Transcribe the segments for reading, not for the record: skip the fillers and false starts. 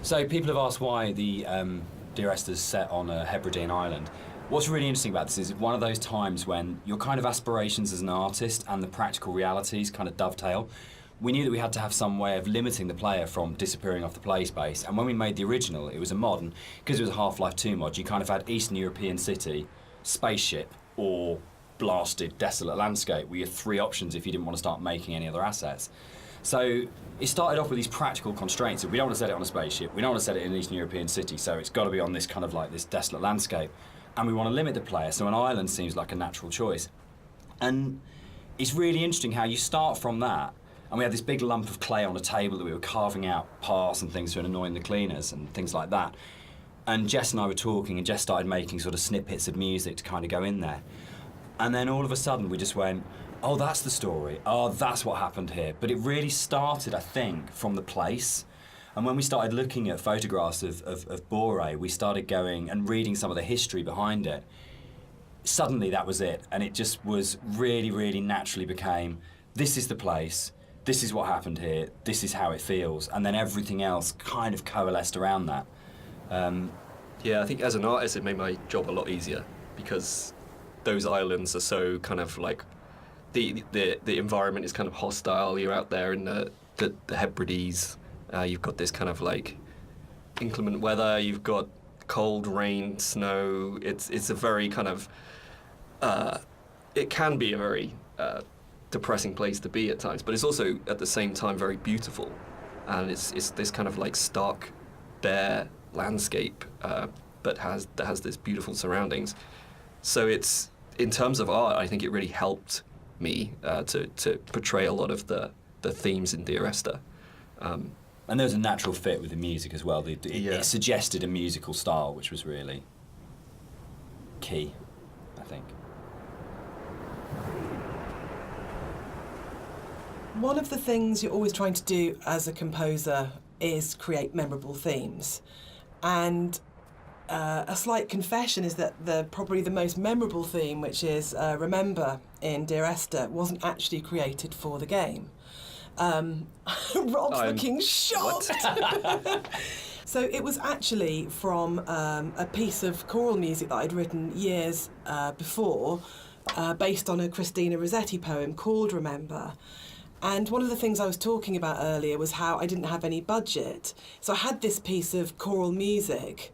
So people have asked why the Dear Esther's set on a Hebridean island. What's really interesting about this is one of those times when your kind of aspirations as an artist and the practical realities kind of dovetail. We knew that we had to have some way of limiting the player from disappearing off the play space, and when we made the original, it was a mod, and because it was a Half-Life 2 mod, you kind of had Eastern European city, spaceship, or blasted, desolate landscape, where you had three options if you didn't want to start making any other assets. So it started off with these practical constraints. We don't want to set it on a spaceship, we don't want to set it in an Eastern European city, so it's got to be on this kind of like this desolate landscape. And we want to limit the player, so an island seems like a natural choice. And it's really interesting how you start from that, and we had this big lump of clay on a table that we were carving out paths and things to annoying the cleaners and things like that. And Jess and I were talking, and Jess started making sort of snippets of music to kind of go in there. And then all of a sudden we just went, oh, that's the story. Oh, that's what happened here. But it really started, I think, from the place. And when we started looking at photographs of Boré, we started going and reading some of the history behind it. Suddenly that was it. And it just was really, really naturally became, this is the place, this is what happened here, this is how it feels. And then everything else kind of coalesced around that. Yeah, I think as an artist it made my job a lot easier, because those islands are so kind of like, the environment is kind of hostile. You're out there in the Hebrides. You've got this kind of like inclement weather. You've got cold, rain, snow. It's a very kind of it can be a very depressing place to be at times, but it's also at the same time very beautiful, and it's this kind of like stark, bare landscape, but has this beautiful surroundings. So it's, in terms of art, I think it really helped me to portray a lot of the themes in Dear Esther. And there was a natural fit with the music as well. It suggested a musical style, which was really key, I think. One of the things you're always trying to do as a composer is create memorable themes. And a slight confession is that probably the most memorable theme, which is Remember in Dear Esther, wasn't actually created for the game. Rob's looking shocked. So it was actually from a piece of choral music that I'd written years before, based on a Christina Rossetti poem called Remember. And one of the things I was talking about earlier was how I didn't have any budget. So I had this piece of choral music,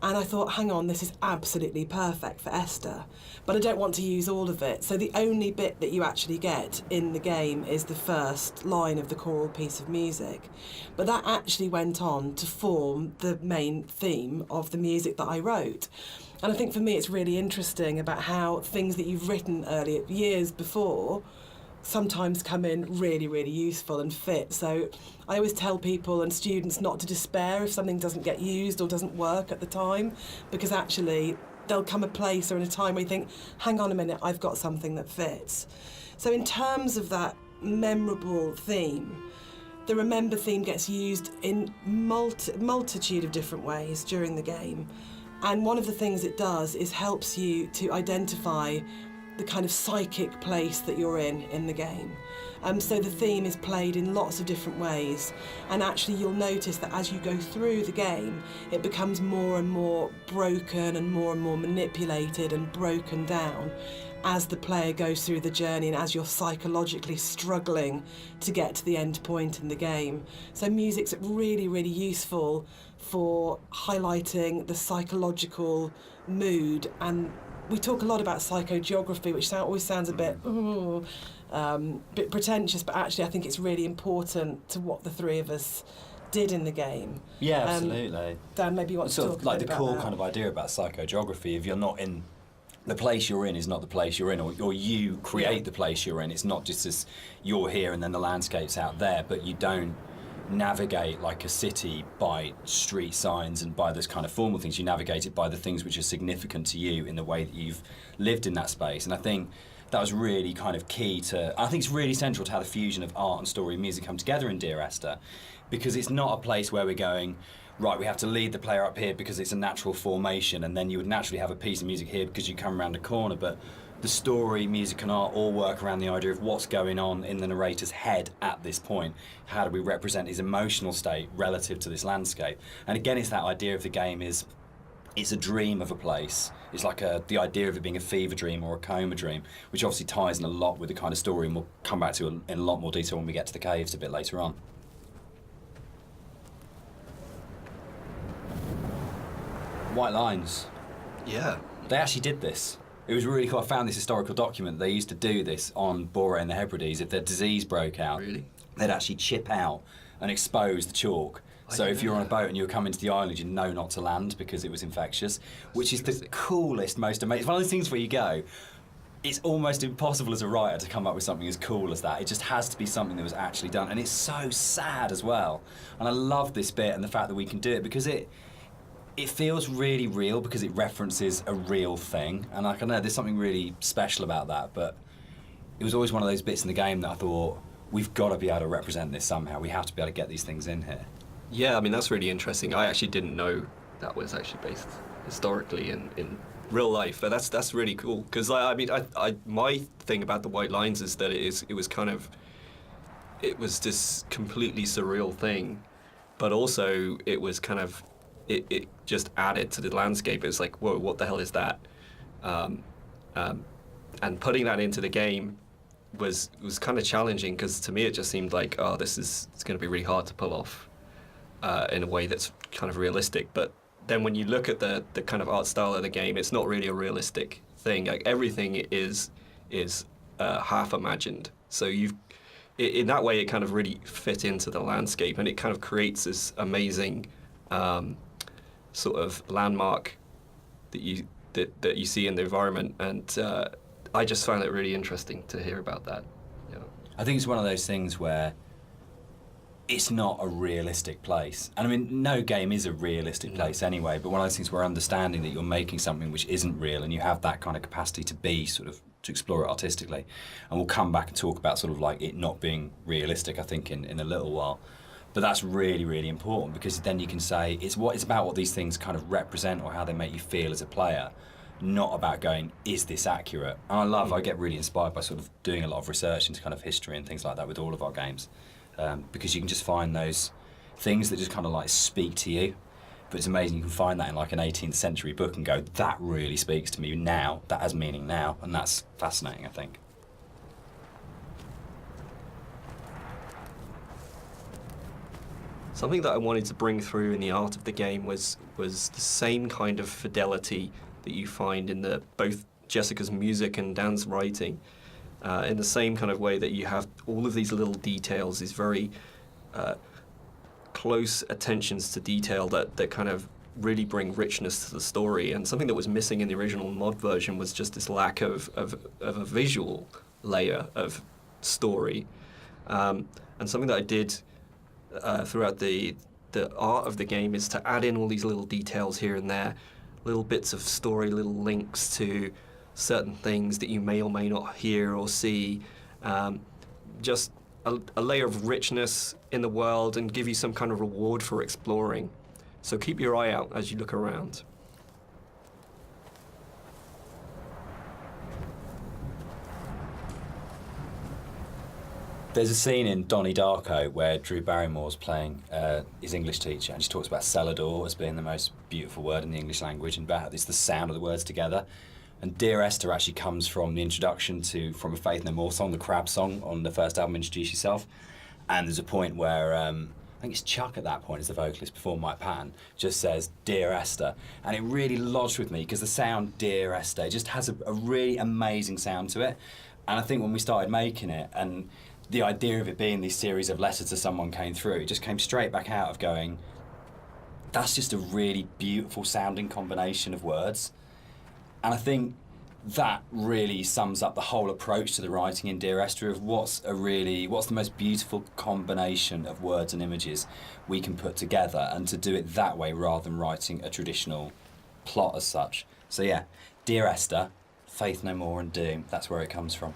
and I thought, hang on, this is absolutely perfect for Esther, but I don't want to use all of it. So the only bit that you actually get in the game is the first line of the choral piece of music. But that actually went on to form the main theme of the music that I wrote. And I think for me it's really interesting about how things that you've written earlier, years before, sometimes come in really, really useful and fit. So I always tell people and students not to despair if something doesn't get used or doesn't work at the time, because actually there'll come a place or in a time where you think, hang on a minute, I've got something that fits. So in terms of that memorable theme, the Remember theme gets used in multitude of different ways during the game. And one of the things it does is helps you to identify the kind of psychic place that you're in the game. So the theme is played in lots of different ways, and actually you'll notice that as you go through the game, it becomes more and more broken and more manipulated and broken down as the player goes through the journey and as you're psychologically struggling to get to the end point in the game. So music's really, really useful for highlighting the psychological mood. And we talk a lot about psychogeography, which always sounds a bit pretentious, but actually I think it's really important to what the three of us did in the game. Yeah, absolutely. Dan, maybe you want to talk sort of like a bit the about core that. kind of idea about psychogeography. If you're not in the place you're in, is not the place you're in, or you create the place you're in. It's not just as you're here and then the landscape's out there, but you don't navigate like a city by street signs and by those kind of formal things. You navigate it by the things which are significant to you in the way that you've lived in that space. And I think that was really kind of key to, I think it's really central to how the fusion of art and story and music come together in Dear Esther, because it's not a place where we're going, right, we have to lead the player up here because it's a natural formation, and then you would naturally have a piece of music here because you come around a corner. But the story, music and art all work around the idea of what's going on in the narrator's head at this point. How do we represent his emotional state relative to this landscape? And again, it's that idea of the game is, it's a dream of a place. It's like the idea of it being a fever dream or a coma dream, which obviously ties in a lot with the kind of story, and we'll come back to in a lot more detail when we get to the caves a bit later on. White lines. Yeah. They actually did this. It was really cool. I found this historical document. They used to do this on Bore and the Hebrides. If their disease broke out, Really? they'd actually chip out and expose the chalk. So if you're on a boat and you were coming to the island, you'd know not to land because it was infectious, which is the coolest, most amazing. It's one of those things where you go, it's almost impossible as a writer to come up with something as cool as that. It just has to be something that was actually done. And it's so sad as well. And I love this bit and the fact that we can do it because it feels really real because it references a real thing. And I know there's something really special about that, but it was always one of those bits in the game that I thought, we've got to be able to represent this somehow. We have to be able to get these things in here. Yeah, I mean, that's really interesting. I actually didn't know that was actually based historically in real life, but that's really cool. Because I mean, my thing about the White Lines is that it was this completely surreal thing, but also it was kind of, it just added to the landscape. It's like, whoa, what the hell is that? And putting that into the game was kind of challenging because to me it just seemed like, oh, it's going to be really hard to pull off. In a way that's kind of realistic, but then when you look at the kind of art style of the game, it's not really a realistic thing. Like everything is half imagined. So in that way, it kind of really fit into the landscape, and it kind of creates this amazing sort of landmark that you see in the environment. And I just found it really interesting to hear about that. Yeah. I think it's one of those things where it's not a realistic place. And I mean, no game is a realistic place anyway, but one of those things where understanding that you're making something which isn't real and you have that kind of capacity to be to explore it artistically. And we'll come back and talk about sort of like it not being realistic, I think, in a little while. But that's really, really important because then you can say it's about what these things kind of represent or how they make you feel as a player, not about going, is this accurate? And I get really inspired by sort of doing a lot of research into kind of history and things like that with all of our games. Because you can just find those things that just kind of like speak to you. But it's amazing you can find that in like an 18th century book and go, that really speaks to me now, that has meaning now, and that's fascinating, I think. Something that I wanted to bring through in the art of the game was the same kind of fidelity that you find in both Jessica's music and Dan's writing. In the same kind of way that you have all of these little details, these very close attentions to detail that kind of really bring richness to the story. And something that was missing in the original mod version was just this lack of a visual layer of story. And something that I did throughout the art of the game is to add in all these little details here and there, little bits of story, little links to certain things that you may or may not hear or see, just a layer of richness in the world and give you some kind of reward for exploring. So keep your eye out as you look around. There's a scene in Donnie Darko where Drew Barrymore's playing his English teacher, and she talks about cellador as being the most beautiful word in the English language, and about it's the sound of the words together. And Dear Esther actually comes from the introduction From a Faith No More song, the Crab song on the first album, Introduce Yourself. And there's a point where, I think it's Chuck at that point, as the vocalist before Mike Patton, just says, Dear Esther. And it really lodged with me because the sound Dear Esther just has a really amazing sound to it. And I think when we started making it, and the idea of it being these series of letters to someone came through, it just came straight back out of going, that's just a really beautiful sounding combination of words. And I think that really sums up the whole approach to the writing in Dear Esther of what's the most beautiful combination of words and images we can put together, and to do it that way rather than writing a traditional plot as such. So yeah, Dear Esther, Faith No More and Doom, that's where it comes from.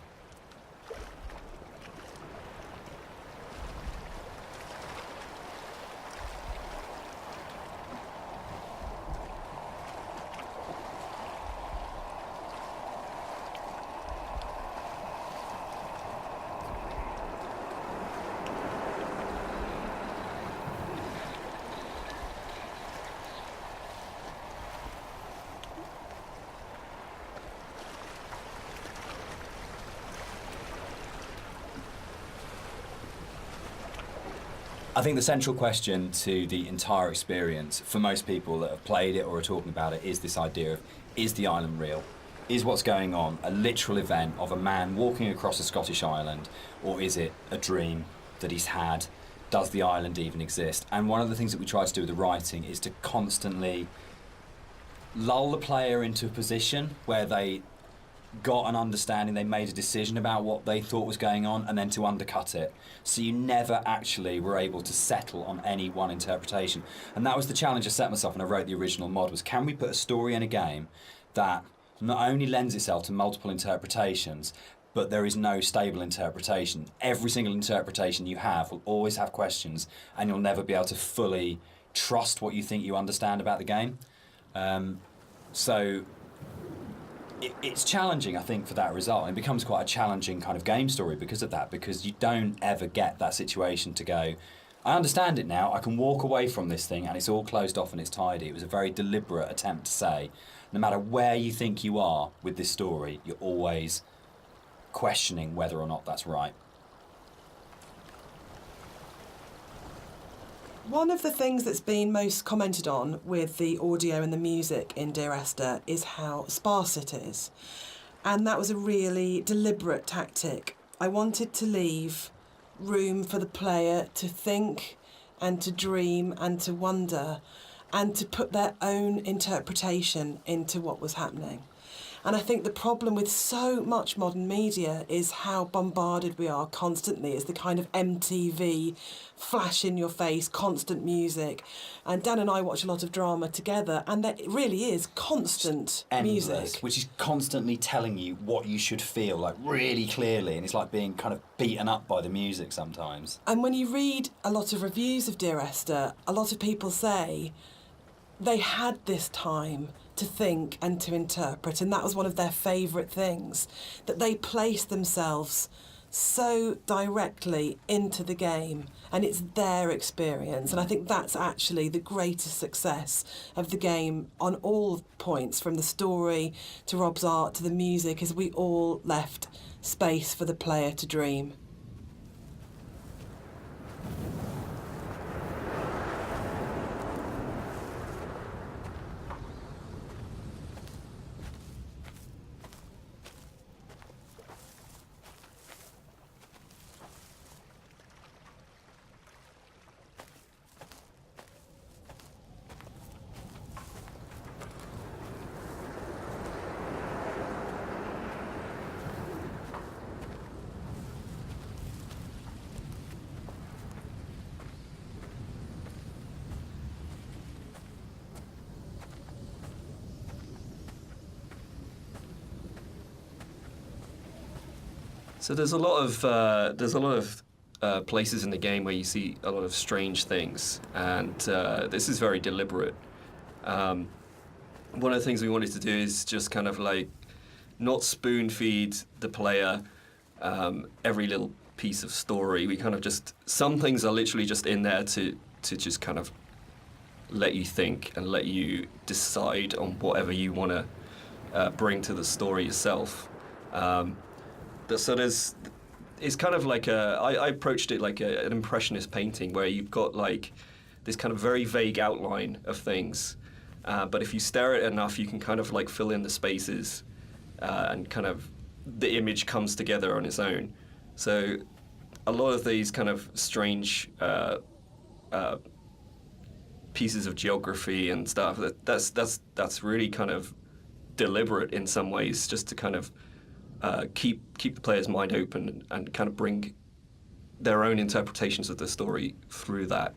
I think the central question to the entire experience, for most people that have played it or are talking about it, is this idea of, is the island real? Is what's going on a literal event of a man walking across a Scottish island, or is it a dream that he's had? Does the island even exist? And one of the things that we try to do with the writing is to constantly lull the player into a position where they got an understanding, they made a decision about what they thought was going on, and then to undercut it. So you never actually were able to settle on any one interpretation. And that was the challenge I set myself when I wrote the original mod, was can we put a story in a game that not only lends itself to multiple interpretations, but there is no stable interpretation. Every single interpretation you have will always have questions, and you'll never be able to fully trust what you think you understand about the game. So it's challenging, I think, for that result. And it becomes quite a challenging kind of game story because of that, because you don't ever get that situation to go, I understand it now, I can walk away from this thing and it's all closed off and it's tidy. It was a very deliberate attempt to say, no matter where you think you are with this story, you're always questioning whether or not that's right. One of the things that's been most commented on with the audio and the music in Dear Esther is how sparse it is. And that was a really deliberate tactic. I wanted to leave room for the player to think and to dream and to wonder and to put their own interpretation into what was happening. And I think the problem with so much modern media is how bombarded we are constantly. It's the kind of MTV, flash in your face, constant music. And Dan and I watch a lot of drama together, and that really is constant Endless, music. which is constantly telling you what you should feel, like really clearly, and it's like being kind of beaten up by the music sometimes. And when you read a lot of reviews of Dear Esther, a lot of people say they had this time to think and to interpret, and that was one of their favourite things, that they placed themselves so directly into the game and it's their experience. And I think that's actually the greatest success of the game on all points, from the story to Rob's art to the music, is we all left space for the player to dream. So there's a lot of places in the game where you see a lot of strange things, and this is very deliberate. One of the things we wanted to do is just kind of like not spoon feed the player every little piece of story. We kind of just, some things are literally just in there to just kind of let you think and let you decide on whatever you want to bring to the story yourself. So it's kind of like I approached it like an impressionist painting, where you've got like this kind of very vague outline of things, but if you stare at it enough, you can kind of like fill in the spaces, and kind of the image comes together on its own. So a lot of these kind of strange pieces of geography and stuff, that's really kind of deliberate in some ways, just to kind of keep the player's mind open and kind of bring their own interpretations of the story through that.